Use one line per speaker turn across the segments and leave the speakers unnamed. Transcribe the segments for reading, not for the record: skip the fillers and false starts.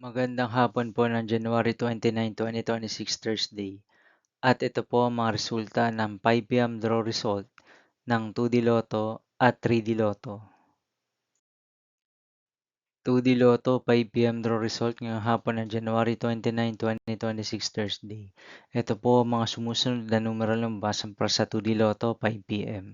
Magandang hapon po ng January 29, 2026 Thursday. At ito po ang mga resulta ng 5 p.m. draw result ng 2D Lotto at 3D Lotto. 2D Lotto 5 p.m. draw result ngayong hapon ng January 29, 2026 Thursday. Ito po ang mga sumusunod na numero ng basan para sa 2D Lotto 5 p.m.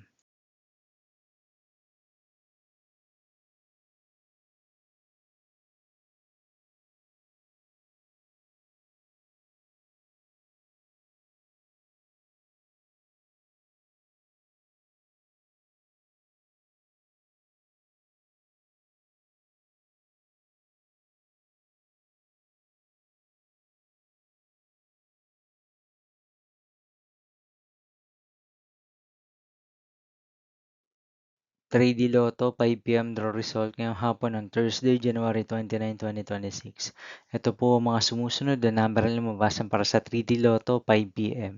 3D Lotto 5 p.m. draw result ngayong hapon ng Thursday, January 29, 2026. Ito po ang mga sumusunod na number na lumabasan para sa 3D Lotto 5 p.m.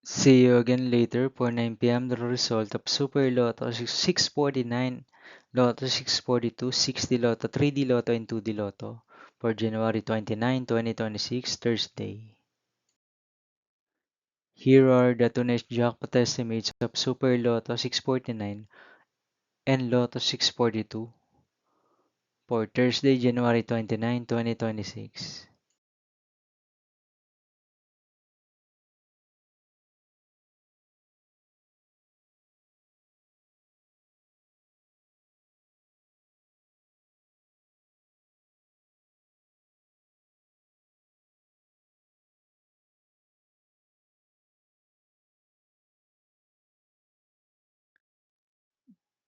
'See you again later for 9 p.m. the result of Super Lotto 649, Lotto 642, 60 Lotto, 3D Lotto, and 2D Lotto for January 29, 2026, Thursday. Here are the today's jackpot estimates of Super Lotto 649 and Lotto 642 for Thursday, January 29, 2026.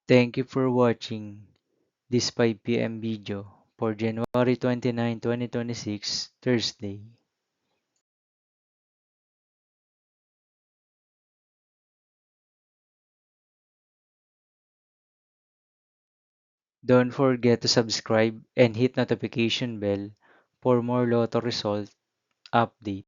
Thank you for watching this 5 p.m. video for January 29, 2026, Thursday. Don't forget to subscribe and hit notification bell for more Lotto result update.